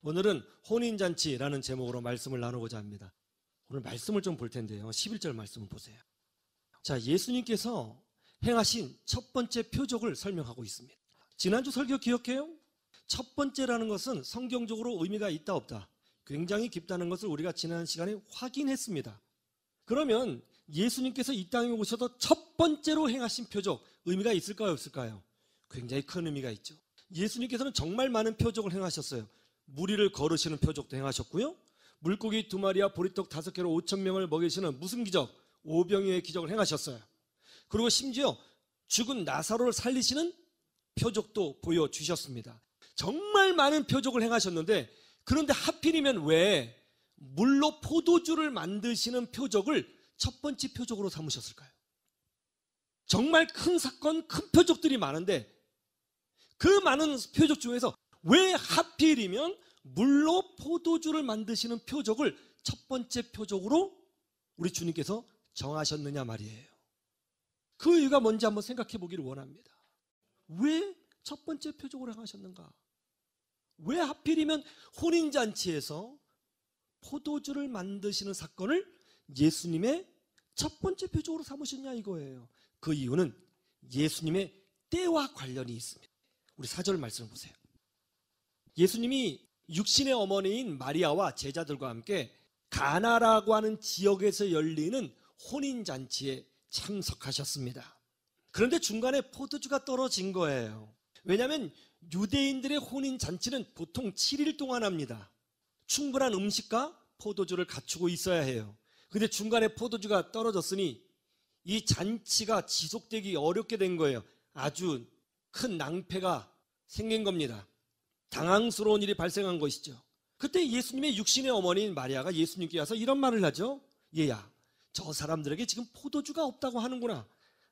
오늘은 혼인잔치라는 제목으로 말씀을 나누고자 합니다. 오늘 말씀을 좀 볼 텐데요. 11절 말씀을 보세요. 자, 예수님께서 행하신 첫 번째 표적을 설명하고 있습니다. 지난주 설교 기억해요? 첫 번째라는 것은 성경적으로 의미가 있다 없다, 굉장히 깊다는 것을 우리가 지난 시간에 확인했습니다. 그러면 예수님께서 이 땅에 오셔서 첫 번째로 행하신 표적, 의미가 있을까요 없을까요? 굉장히 큰 의미가 있죠. 예수님께서는 정말 많은 표적을 행하셨어요. 물 위를 걸으시는 표적도 행하셨고요, 물고기 2마리와 보리떡 5개로 5,000명을 먹이시는 무슨 기적? 오병이어의 기적을 행하셨어요. 그리고 심지어 죽은 나사로를 살리시는 표적도 보여주셨습니다. 정말 많은 표적을 행하셨는데, 그런데 하필이면 왜 물로 포도주를 만드시는 표적을 첫 번째 표적으로 삼으셨을까요? 정말 큰 사건, 큰 표적들이 많은데 그 많은 표적 중에서 왜 하필이면 물로 포도주를 만드시는 표적을 첫 번째 표적으로 우리 주님께서 정하셨느냐 말이에요. 그 이유가 뭔지 한번 생각해 보기를 원합니다. 왜 첫 번째 표적으로 행하셨는가? 왜 하필이면 혼인잔치에서 포도주를 만드시는 사건을 예수님의 첫 번째 표적으로 삼으셨냐 이거예요. 그 이유는 예수님의 때와 관련이 있습니다. 우리 4절 말씀을 보세요. 예수님이 육신의 어머니인 마리아와 제자들과 함께 가나라고 하는 지역에서 열리는 혼인잔치에 참석하셨습니다. 그런데 중간에 포도주가 떨어진 거예요. 왜냐하면 유대인들의 혼인잔치는 보통 7일 동안 합니다. 충분한 음식과 포도주를 갖추고 있어야 해요. 근데 중간에 포도주가 떨어졌으니 이 잔치가 지속되기 어렵게 된 거예요. 아주 큰 낭패가 생긴 겁니다. 당황스러운 일이 발생한 것이죠. 그때 예수님의 육신의 어머니인 마리아가 예수님께 와서 이런 말을 하죠. 얘야, 저 사람들에게 지금 포도주가 없다고 하는구나.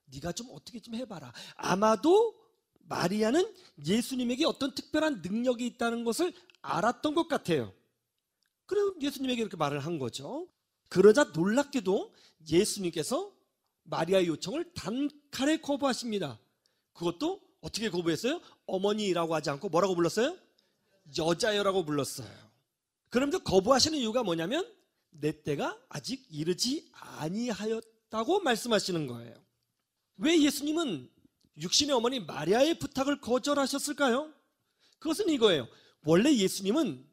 네가 좀 어떻게 좀 해봐라. 아마도 마리아는 예수님에게 어떤 특별한 능력이 있다는 것을 알았던 것 같아요. 그래서 예수님에게 이렇게 말을 한 거죠. 그러자 놀랍게도 예수님께서 마리아의 요청을 단칼에 거부하십니다. 그것도 어떻게 거부했어요? 어머니라고 하지 않고 뭐라고 불렀어요? 여자여라고 불렀어요. 그런데 거부하시는 이유가 뭐냐면 내 때가 아직 이르지 아니하였다고 말씀하시는 거예요. 왜 예수님은 육신의 어머니 마리아의 부탁을 거절하셨을까요? 그것은 이거예요. 원래 예수님은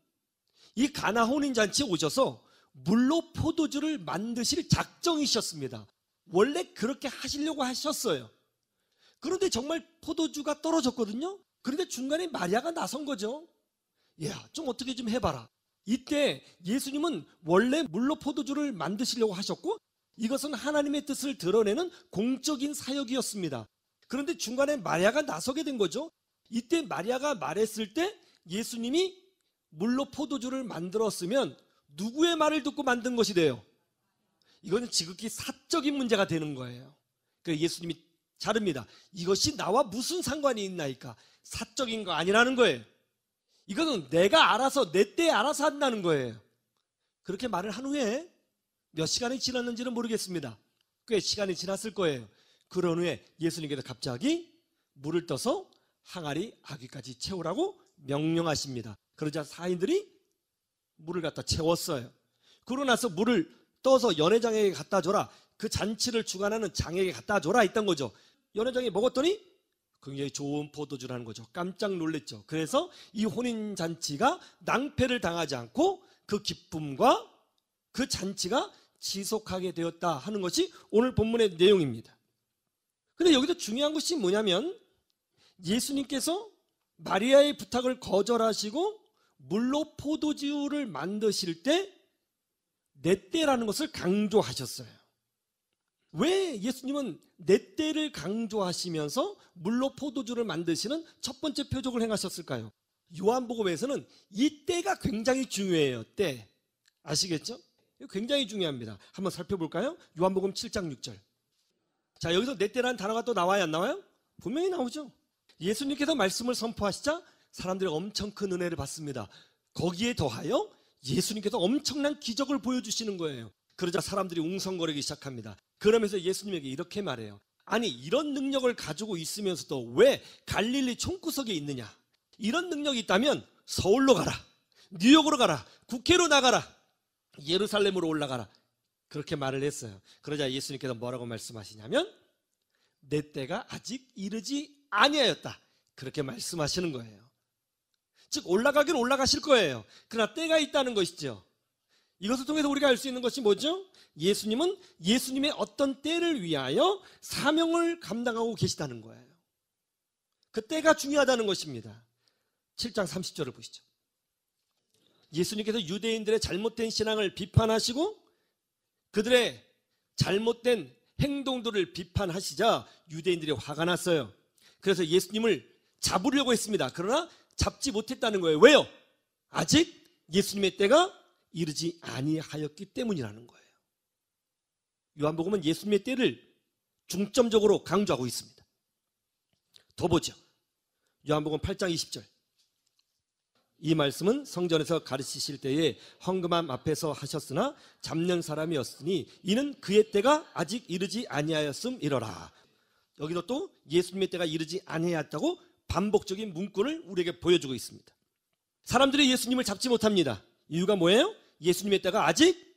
이 가나 혼인잔치에 오셔서 물로 포도주를 만드실 작정이셨습니다. 원래 그렇게 하시려고 하셨어요. 그런데 정말 포도주가 떨어졌거든요. 그런데 중간에 마리아가 나선 거죠. 야, 좀 어떻게 좀 해봐라. 이때 예수님은 원래 물로 포도주를 만드시려고 하셨고 이것은 하나님의 뜻을 드러내는 공적인 사역이었습니다. 그런데 중간에 마리아가 나서게 된 거죠. 이때 마리아가 말했을 때 예수님이 물로 포도주를 만들었으면 누구의 말을 듣고 만든 것이 돼요? 이거는 지극히 사적인 문제가 되는 거예요. 그래서 예수님이 자릅니다. 이것이 나와 무슨 상관이 있나이까? 사적인 거 아니라는 거예요. 이거는 내가 알아서 내 때에 알아서 한다는 거예요. 그렇게 말을 한 후에 몇 시간이 지났는지는 모르겠습니다. 꽤 시간이 지났을 거예요. 그런 후에 예수님께서 갑자기 물을 떠서 항아리 아귀까지 채우라고 명령하십니다. 그러자 사인들이 물을 갖다 채웠어요. 그러고 나서 물을 떠서 연회장에게 갖다 줘라. 그 잔치를 주관하는 장에게 갖다 줘라 했던 거죠. 연회장이 먹었더니 굉장히 좋은 포도주라는 거죠. 깜짝 놀랐죠. 그래서 이 혼인잔치가 낭패를 당하지 않고 그 기쁨과 그 잔치가 지속하게 되었다 하는 것이 오늘 본문의 내용입니다. 근데 여기서 중요한 것이 뭐냐면 예수님께서 마리아의 부탁을 거절하시고 물로 포도주를 만드실 때 내 때라는 것을 강조하셨어요. 왜 예수님은 내 때를 강조하시면서 물로 포도주를 만드시는 첫 번째 표적을 행하셨을까요? 요한복음에서는 이 때가 굉장히 중요해요. 때. 아시겠죠? 굉장히 중요합니다. 한번 살펴볼까요? 요한복음 7장 6절. 자, 여기서 내 때라는 단어가 또 나와요, 안 나와요? 분명히 나오죠. 예수님께서 말씀을 선포하시자 사람들이 엄청 큰 은혜를 받습니다. 거기에 더하여 예수님께서 엄청난 기적을 보여주시는 거예요. 그러자 사람들이 웅성거리기 시작합니다. 그러면서 예수님에게 이렇게 말해요. 아니, 이런 능력을 가지고 있으면서도 왜 갈릴리 총구석에 있느냐? 이런 능력이 있다면 서울로 가라. 뉴욕으로 가라, 국회로 나가라, 예루살렘으로 올라가라, 그렇게 말을 했어요. 그러자 예수님께서 뭐라고 말씀하시냐면 내 때가 아직 이르지 아니하였다, 그렇게 말씀하시는 거예요. 즉 올라가긴 올라가실 거예요. 그러나 때가 있다는 것이죠. 이것을 통해서 우리가 알 수 있는 것이 뭐죠? 예수님은 예수님의 어떤 때를 위하여 사명을 감당하고 계시다는 거예요. 그 때가 중요하다는 것입니다. 7장 30절을 보시죠. 예수님께서 유대인들의 잘못된 신앙을 비판하시고 그들의 잘못된 행동들을 비판하시자 유대인들이 화가 났어요. 그래서 예수님을 잡으려고 했습니다. 그러나 잡지 못했다는 거예요. 왜요? 아직 예수님의 때가 이르지 아니하였기 때문이라는 거예요. 요한복음은 예수님의 때를 중점적으로 강조하고 있습니다. 더 보죠. 요한복음 8장 20절. 이 말씀은 성전에서 가르치실 때에 헌금함 앞에서 하셨으나 잡는 사람이었으니 이는 그의 때가 아직 이르지 아니하였음이러라. 여기도 또 예수님의 때가 이르지 아니하였다고 반복적인 문구를 우리에게 보여주고 있습니다. 사람들이 예수님을 잡지 못합니다. 이유가 뭐예요? 예수님의 때가 아직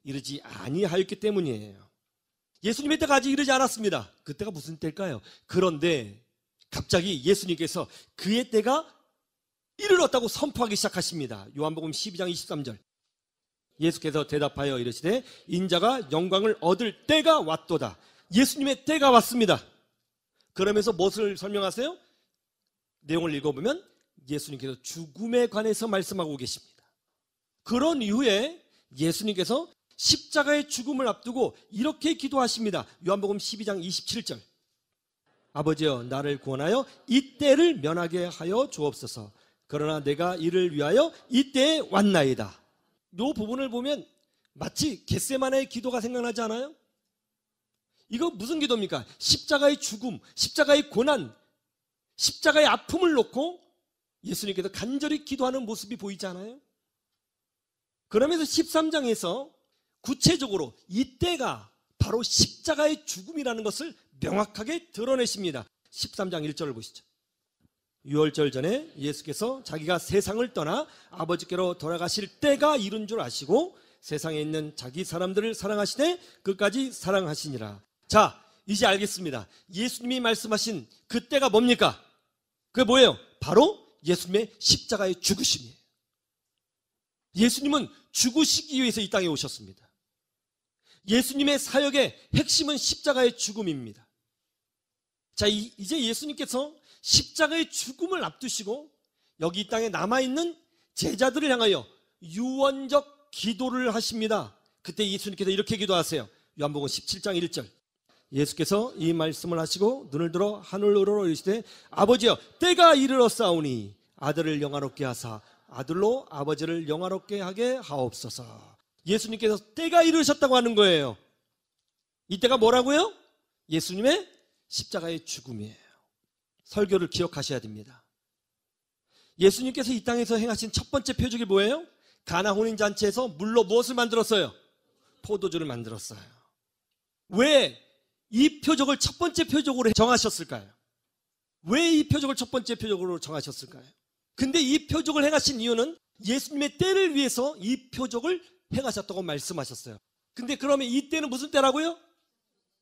이르지 아니하였기 때문이에요. 예수님의 때가 아직 이르지 않았습니다. 그때가 무슨 때일까요? 그런데 갑자기 예수님께서 그의 때가 이르렀다고 선포하기 시작하십니다. 요한복음 12장 23절. 예수께서 대답하여 이르시되 인자가 영광을 얻을 때가 왔도다. 예수님의 때가 왔습니다. 그러면서 무엇을 설명하세요? 내용을 읽어보면 예수님께서 죽음에 관해서 말씀하고 계십니다. 그런 이후에 예수님께서 십자가의 죽음을 앞두고 이렇게 기도하십니다. 요한복음 12장 27절. 아버지여 나를 구원하여 이 때를 면하게 하여 주옵소서. 그러나 내가 이를 위하여 이때에 왔나이다. 이 부분을 보면 마치 겟세마네의 기도가 생각나지 않아요? 이거 무슨 기도입니까? 십자가의 죽음, 십자가의 고난, 십자가의 아픔을 놓고 예수님께서 간절히 기도하는 모습이 보이지 않아요? 그러면서 13장에서 구체적으로 이때가 바로 십자가의 죽음이라는 것을 명확하게 드러내십니다. 13장 1절을 보시죠. 유월절 전에 예수께서 자기가 세상을 떠나 아버지께로 돌아가실 때가 이른 줄 아시고 세상에 있는 자기 사람들을 사랑하시되 끝까지 사랑하시니라. 자, 이제 알겠습니다. 예수님이 말씀하신 그 때가 뭡니까? 그게 뭐예요? 바로 예수님의 십자가의 죽으심이에요. 예수님은 죽으시기 위해서 이 땅에 오셨습니다. 예수님의 사역의 핵심은 십자가의 죽음입니다. 자, 이제 예수님께서 십자가의 죽음을 앞두시고 여기 이 땅에 남아있는 제자들을 향하여 유언적 기도를 하십니다. 그때 예수님께서 이렇게 기도하세요. 요한복음 17장 1절. 예수께서 이 말씀을 하시고 눈을 들어 하늘으로 이르시되 아버지여 때가 이르렀사오니 아들을 영화롭게 하사 아들로 아버지를 영화롭게 하게 하옵소서. 예수님께서 때가 이르셨다고 하는 거예요. 이 때가 뭐라고요? 예수님의 십자가의 죽음이에요. 설교를 기억하셔야 됩니다. 예수님께서 이 땅에서 행하신 첫 번째 표적이 뭐예요? 가나 혼인잔치에서 물로 무엇을 만들었어요? 포도주를 만들었어요. 왜 이 표적을 첫 번째 표적으로 정하셨을까요? 왜 이 표적을 첫 번째 표적으로 정하셨을까요? 근데 이 표적을 행하신 이유는 예수님의 때를 위해서 이 표적을 행하셨다고 말씀하셨어요. 근데 그러면 이 때는 무슨 때라고요?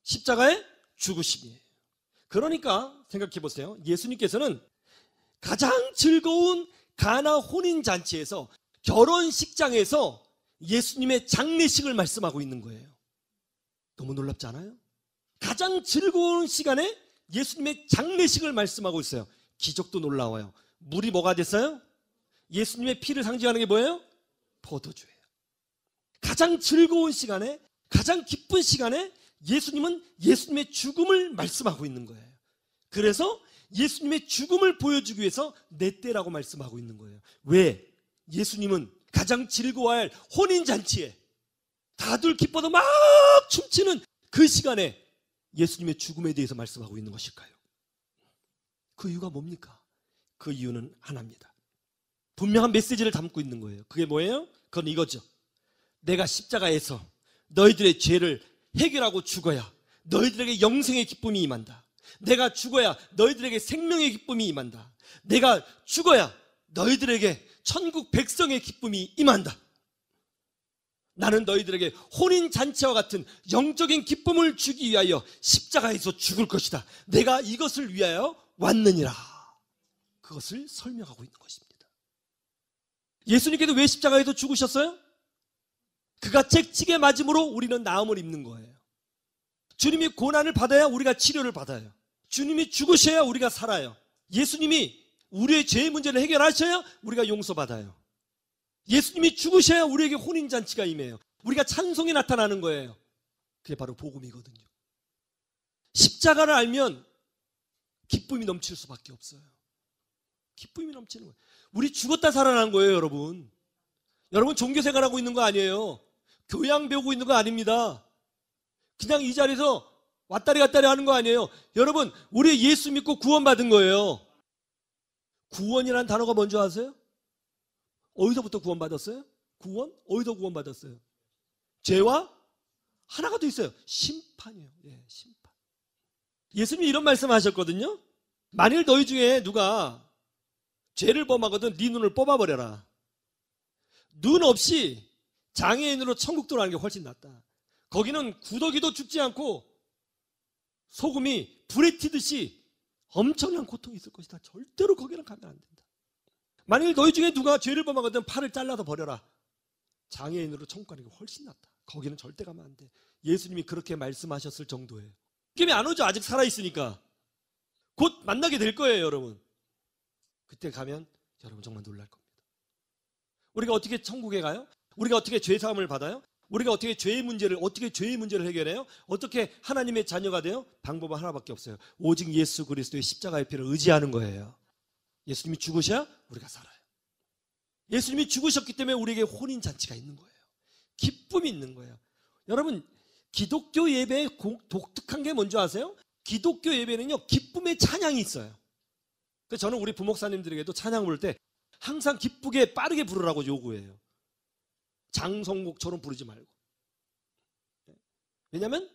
십자가의 죽으심이에요. 그러니까 생각해 보세요. 예수님께서는 가장 즐거운 가나 혼인잔치에서 결혼식장에서 예수님의 장례식을 말씀하고 있는 거예요. 너무 놀랍지 않아요? 가장 즐거운 시간에 예수님의 장례식을 말씀하고 있어요. 기적도 놀라워요. 물이 뭐가 됐어요? 예수님의 피를 상징하는 게 뭐예요? 포도주예요. 가장 즐거운 시간에, 가장 기쁜 시간에 예수님은 예수님의 죽음을 말씀하고 있는 거예요. 그래서 예수님의 죽음을 보여주기 위해서 내 때라고 말씀하고 있는 거예요. 왜? 예수님은 가장 즐거워할 혼인잔치에 다들 기뻐서 막 춤추는 그 시간에 예수님의 죽음에 대해서 말씀하고 있는 것일까요? 그 이유가 뭡니까? 그 이유는 하나입니다. 분명한 메시지를 담고 있는 거예요. 그게 뭐예요? 그건 이거죠. 내가 십자가에서 너희들의 죄를 해결하고 죽어야 너희들에게 영생의 기쁨이 임한다. 내가 죽어야 너희들에게 생명의 기쁨이 임한다. 내가 죽어야 너희들에게 천국 백성의 기쁨이 임한다. 나는 너희들에게 혼인잔치와 같은 영적인 기쁨을 주기 위하여 십자가에서 죽을 것이다. 내가 이것을 위하여 왔느니라. 그것을 설명하고 있는 것입니다. 예수님께서 왜 십자가에서 죽으셨어요? 그가 채찍에 맞음으로 우리는 나음을 입는 거예요. 주님이 고난을 받아야 우리가 치료를 받아요. 주님이 죽으셔야 우리가 살아요. 예수님이 우리의 죄의 문제를 해결하셔야 우리가 용서받아요. 예수님이 죽으셔야 우리에게 혼인잔치가 임해요. 우리가 찬송이 나타나는 거예요. 그게 바로 복음이거든요. 십자가를 알면 기쁨이 넘칠 수밖에 없어요. 기쁨이 넘치는 거예요. 우리 죽었다 살아난 거예요, 여러분. 여러분 종교생활하고 있는 거 아니에요. 교양 배우고 있는 거 아닙니다. 그냥 이 자리에서 왔다리 갔다리 하는 거 아니에요. 여러분, 우리 예수 믿고 구원받은 거예요. 구원이라는 단어가 뭔지 아세요? 어디서부터 구원받았어요? 구원? 어디서 구원받았어요? 죄와 하나가 더 있어요. 심판이에요. 예, 심판. 예수님이 이런 말씀 하셨거든요. 만일 너희 중에 누가 죄를 범하거든 네 눈을 뽑아버려라. 눈 없이 장애인으로 천국 들어가는 게 훨씬 낫다. 거기는 구더기도 죽지 않고 소금이 불에 튀듯이 엄청난 고통이 있을 것이다. 절대로 거기는 가면 안 된다. 만일 너희 중에 누가 죄를 범하거든 팔을 잘라서 버려라. 장애인으로 천국 가는 게 훨씬 낫다. 거기는 절대 가면 안 돼. 예수님이 그렇게 말씀하셨을 정도예요. 느낌이 안 오죠? 아직 살아있으니까. 곧 만나게 될 거예요, 여러분. 그때 가면 여러분 정말 놀랄 겁니다. 우리가 어떻게 천국에 가요? 우리가 어떻게 죄사함을 받아요? 우리가 어떻게 죄의 문제를 해결해요? 어떻게 하나님의 자녀가 돼요? 방법은 하나밖에 없어요. 오직 예수 그리스도의 십자가의 피를 의지하는 거예요. 예수님이 죽으셔야 우리가 살아요. 예수님이 죽으셨기 때문에 우리에게 혼인잔치가 있는 거예요. 기쁨이 있는 거예요. 여러분, 기독교 예배의 독특한 게 뭔지 아세요? 기독교 예배는요, 기쁨의 찬양이 있어요. 그래서 저는 우리 부목사님들에게도 찬양 부를 때 항상 기쁘게 빠르게 부르라고 요구해요. 장성곡처럼 부르지 말고. 왜냐하면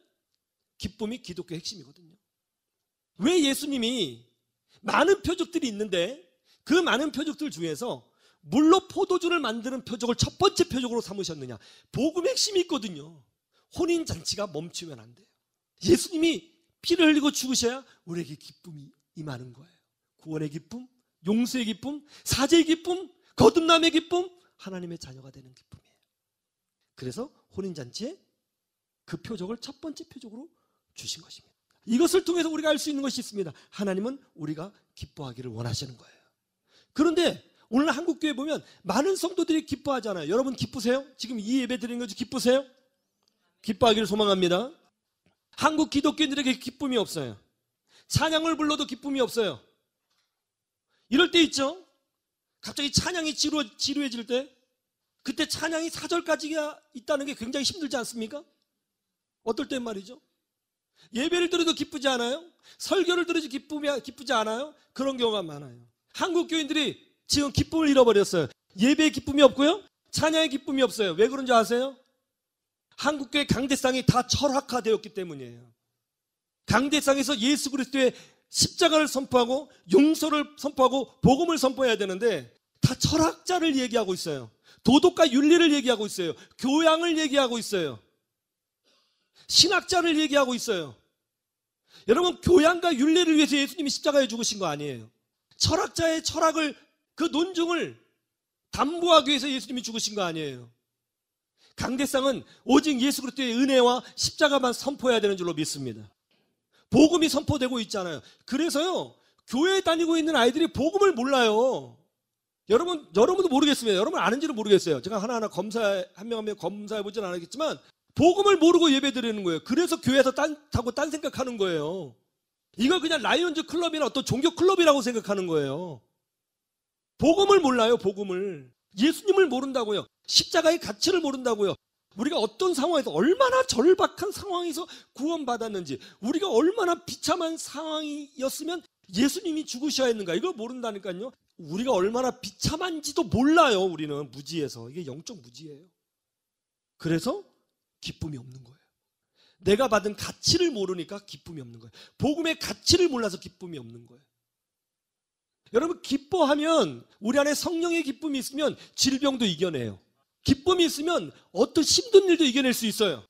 기쁨이 기독교의 핵심이거든요. 왜 예수님이 많은 표적들이 있는데 그 많은 표적들 중에서 물로 포도주를 만드는 표적을 첫 번째 표적으로 삼으셨느냐? 복음의 핵심이 있거든요. 혼인잔치가 멈추면 안 돼요. 예수님이 피를 흘리고 죽으셔야 우리에게 기쁨이 임하는 거예요. 구원의 기쁨, 용서의 기쁨, 사죄의 기쁨, 거듭남의 기쁨, 하나님의 자녀가 되는 기쁨이에요. 그래서 혼인잔치에 그 표적을 첫 번째 표적으로 주신 것입니다. 이것을 통해서 우리가 알 수 있는 것이 있습니다. 하나님은 우리가 기뻐하기를 원하시는 거예요. 그런데 오늘 한국교회 보면 많은 성도들이 기뻐하잖아요. 여러분 기쁘세요? 지금 이 예배 드리는 거 기쁘세요? 기뻐하기를 소망합니다. 한국 기독교인들에게 기쁨이 없어요. 찬양을 불러도 기쁨이 없어요. 이럴 때 있죠? 갑자기 찬양이 지루해질 때, 그때 찬양이 4절까지가 있다는 게 굉장히 힘들지 않습니까? 어떨 땐 말이죠. 예배를 들어도 기쁘지 않아요? 설교를 들어도 기쁘지 않아요? 그런 경우가 많아요. 한국 교인들이 지금 기쁨을 잃어버렸어요. 예배의 기쁨이 없고요, 찬양의 기쁨이 없어요. 왜 그런지 아세요? 한국교회 강대상이 다 철학화되었기 때문이에요. 강대상에서 예수 그리스도의 십자가를 선포하고 용서를 선포하고 복음을 선포해야 되는데 다 철학자를 얘기하고 있어요. 도덕과 윤리를 얘기하고 있어요. 교양을 얘기하고 있어요. 신학자를 얘기하고 있어요. 여러분, 교양과 윤리를 위해서 예수님이 십자가에 죽으신 거 아니에요. 철학자의 철학을, 그 논증을 담보하기 위해서 예수님이 죽으신 거 아니에요. 강대상은 오직 예수 그리스도의 은혜와 십자가만 선포해야 되는 줄로 믿습니다. 복음이 선포되고 있잖아요. 그래서요, 교회에 다니고 있는 아이들이 복음을 몰라요. 여러분도 모르겠습니다. 여러분 아는지는 모르겠어요. 제가 하나하나 한 명 한 명 검사해보지는 않았겠지만 복음을 모르고 예배 드리는 거예요. 그래서 교회에서 딴 생각하는 거예요. 이거 그냥 라이온즈 클럽이나 어떤 종교 클럽이라고 생각하는 거예요. 복음을 몰라요. 복음을. 예수님을 모른다고요. 십자가의 가치를 모른다고요. 우리가 어떤 상황에서, 얼마나 절박한 상황에서 구원받았는지, 우리가 얼마나 비참한 상황이었으면 예수님이 죽으셔야 했는가, 이걸 모른다니까요. 우리가 얼마나 비참한지도 몰라요. 우리는 무지해서. 이게 영적 무지예요. 그래서 기쁨이 없는 거예요. 내가 받은 가치를 모르니까 기쁨이 없는 거예요. 복음의 가치를 몰라서 기쁨이 없는 거예요. 여러분, 기뻐하면 우리 안에 성령의 기쁨이 있으면 질병도 이겨내요. 기쁨이 있으면 어떤 힘든 일도 이겨낼 수 있어요.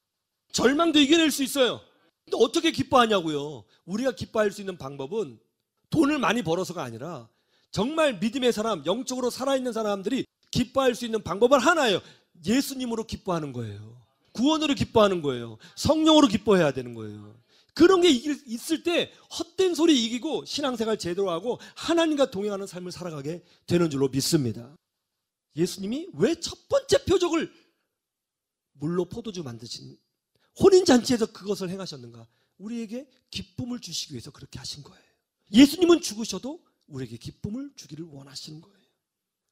절망도 이겨낼 수 있어요. 근데 어떻게 기뻐하냐고요. 우리가 기뻐할 수 있는 방법은 돈을 많이 벌어서가 아니라 정말 믿음의 사람, 영적으로 살아있는 사람들이 기뻐할 수 있는 방법은 하나예요. 예수님으로 기뻐하는 거예요. 구원으로 기뻐하는 거예요. 성령으로 기뻐해야 되는 거예요. 그런 게 있을 때 헛된 소리 이기고 신앙생활 제대로 하고 하나님과 동행하는 삶을 살아가게 되는 줄로 믿습니다. 예수님이 왜 첫 번째 표적을 물로 포도주 만드신 혼인잔치에서 그것을 행하셨는가? 우리에게 기쁨을 주시기 위해서 그렇게 하신 거예요. 예수님은 죽으셔도 우리에게 기쁨을 주기를 원하시는 거예요.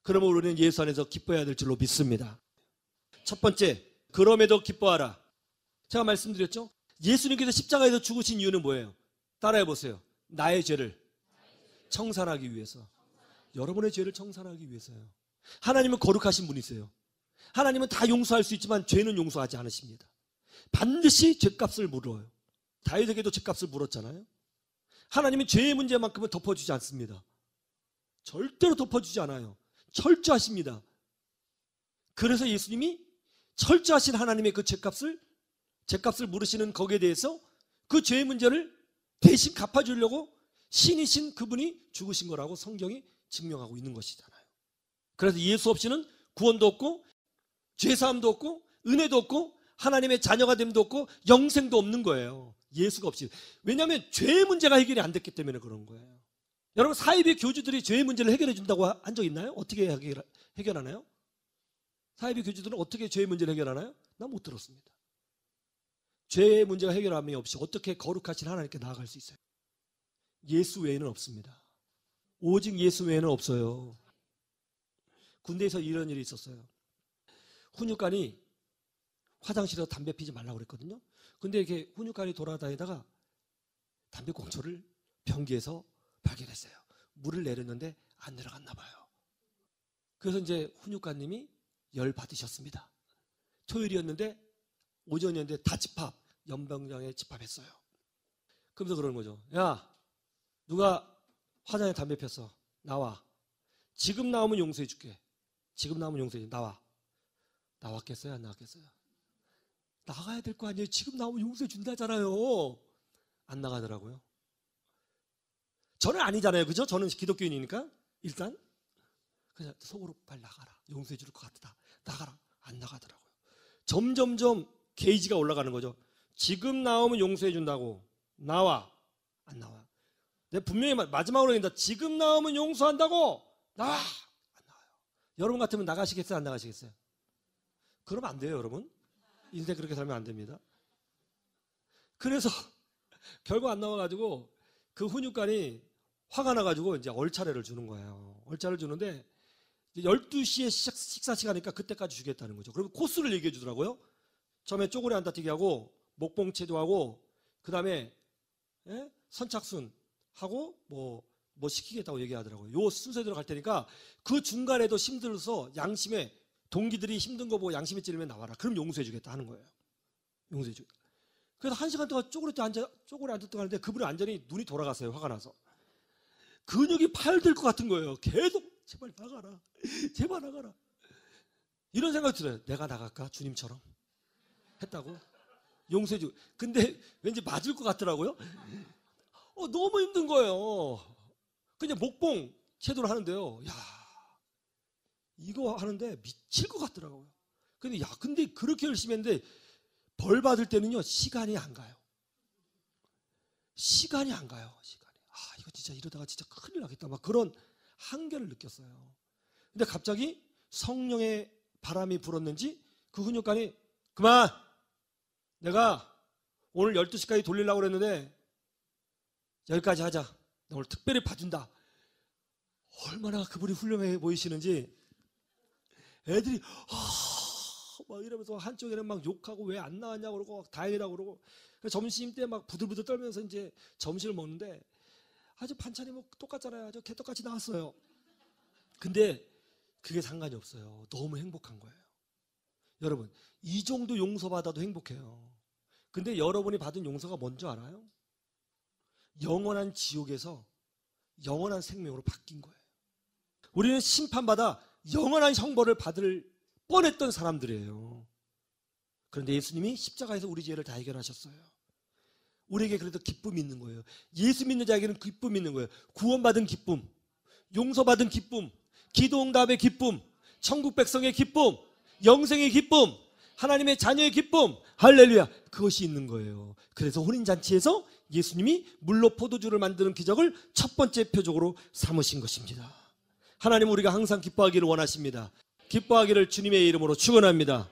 그러면 우리는 예수 안에서 기뻐해야 될 줄로 믿습니다. 첫 번째, 그럼에도 기뻐하라. 제가 말씀드렸죠? 예수님께서 십자가에서 죽으신 이유는 뭐예요? 따라해 보세요. 나의 죄를 청산하기 위해서. 여러분의 죄를 청산하기 위해서요. 하나님은 거룩하신 분이세요. 하나님은 다 용서할 수 있지만 죄는 용서하지 않으십니다. 반드시 죄값을 물어요. 다윗에게도 죄값을 물었잖아요. 하나님은 죄의 문제만큼은 덮어주지 않습니다. 절대로 덮어주지 않아요. 철저하십니다. 그래서 예수님이 철저하신 하나님의 그 죄값을 물으시는 거기에 대해서 그 죄의 문제를 대신 갚아주려고 신이신 그분이 죽으신 거라고 성경이 증명하고 있는 것이잖아요. 그래서 예수 없이는 구원도 없고 죄사함도 없고 은혜도 없고 하나님의 자녀가 됨도 없고 영생도 없는 거예요. 예수가 없이. 왜냐하면 죄의 문제가 해결이 안 됐기 때문에 그런 거예요. 여러분, 사이비 교주들이 죄의 문제를 해결해 준다고 한 적 있나요? 어떻게 해결하나요? 사이비 교주들은 어떻게 죄의 문제를 해결하나요? 난 못 들었습니다. 죄의 문제가 해결함이 없이 어떻게 거룩하신 하나님께 나아갈 수 있어요? 예수 외에는 없습니다. 오직 예수 외에는 없어요. 군대에서 이런 일이 있었어요. 훈육관이 화장실에서 담배 피지 말라고 그랬거든요. 근데 이렇게 훈육관이 돌아다니다가 담배 꽁초를 변기에서 발견했어요. 물을 내렸는데 안 내려갔나 봐요. 그래서 이제 훈육관님이 열 받으셨습니다. 토요일이었는데 오전이었는데 다 집합, 연병장에 집합했어요. 그러면서 그러는 거죠. 야, 누가 화장에 담배 폈어? 나와. 지금 나오면 용서해 줄게. 지금 나오면 용서해 줄게. 나와. 나왔겠어요? 안 나왔겠어요? 나가야 될 거 아니에요? 지금 나오면 용서해 준다잖아요. 안 나가더라고요. 저는 아니잖아요. 그죠? 저는 기독교인이니까. 일단 그냥 속으로 빨리 나가라. 용서해 줄 것 같다. 나가라. 안 나가더라고요. 점점점 게이지가 올라가는 거죠. 지금 나오면 용서해 준다고. 나와. 안 나와. 내가 분명히 마지막으로 얘기한다. 지금 나오면 용서한다고. 나와. 안 나와요. 여러분 같으면 나가시겠어요? 안 나가시겠어요? 그러면 안 돼요, 여러분. 인생 그렇게 살면 안 됩니다. 그래서 결국 안 나와가지고 그 훈육관이 화가 나가지고 이제 얼차례를 주는 거예요. 얼차례를 주는데 12시에 식사 시간이니까 그때까지 주겠다는 거죠. 그리고 코스를 얘기해 주더라고요. 처음에 쪼그려 앉아뛰기 하고 목봉체도 하고 그 다음에 선착순 하고 뭐 시키겠다고 얘기하더라고요. 요 순서대로 갈 테니까 그 중간에도 힘들어서 양심에 동기들이 힘든 거 보고 양심에 찔리면 나와라. 그럼 용서해 주겠다 하는 거예요. 용서해 주겠다. 그래서 1시간 동안 쪼그려 앉았다 가는데 그분이 완전히 눈이 돌아갔어요. 화가 나서. 근육이 파열될 것 같은 거예요. 계속 제발 나가라. 제발 나가라. 이런 생각이 들어요. 내가 나갈까? 주님처럼. 했다고. 용서해 주고. 근데 왠지 맞을 것 같더라고요. 너무 힘든 거예요. 그냥 목봉 제대로 하는데요. 야, 이거 하는데 미칠 것 같더라고요. 근데 그렇게 열심히 했는데 벌 받을 때는요, 시간이 안 가요. 시간이 안 가요. 이거 진짜 이러다가 진짜 큰일 나겠다. 막 그런 한계를 느꼈어요. 근데 갑자기 성령의 바람이 불었는지 그 훈육관이 그만! 내가 오늘 12시까지 돌리려고 그랬는데 여기까지 하자. 나 오늘 특별히 봐준다. 얼마나 그분이 훌륭해 보이시는지 애들이 막 이러면서 한쪽에는 막 욕하고 왜 안 나왔냐고 그러고 다행이라고 그러고 점심 때 막 부들부들 떨면서 이제 점심을 먹는데 아주 반찬이 뭐 똑같잖아요. 아주 개떡같이 나왔어요. 근데 그게 상관이 없어요. 너무 행복한 거예요. 여러분, 이 정도 용서받아도 행복해요. 근데 여러분이 받은 용서가 뭔지 알아요? 영원한 지옥에서 영원한 생명으로 바뀐 거예요. 우리는 심판받아 영원한 형벌을 받을 뻔했던 사람들이에요. 그런데 예수님이 십자가에서 우리 죄를 다 해결하셨어요. 우리에게 그래도 기쁨이 있는 거예요. 예수 믿는 자에게는 기쁨이 있는 거예요. 구원받은 기쁨, 용서받은 기쁨, 기도응답의 기쁨, 천국 백성의 기쁨, 영생의 기쁨, 하나님의 자녀의 기쁨, 할렐루야, 그것이 있는 거예요. 그래서 혼인잔치에서 예수님이 물로 포도주를 만드는 기적을 첫 번째 표적으로 삼으신 것입니다. 하나님, 우리가 항상 기뻐하기를 원하십니다. 기뻐하기를 주님의 이름으로 축원합니다.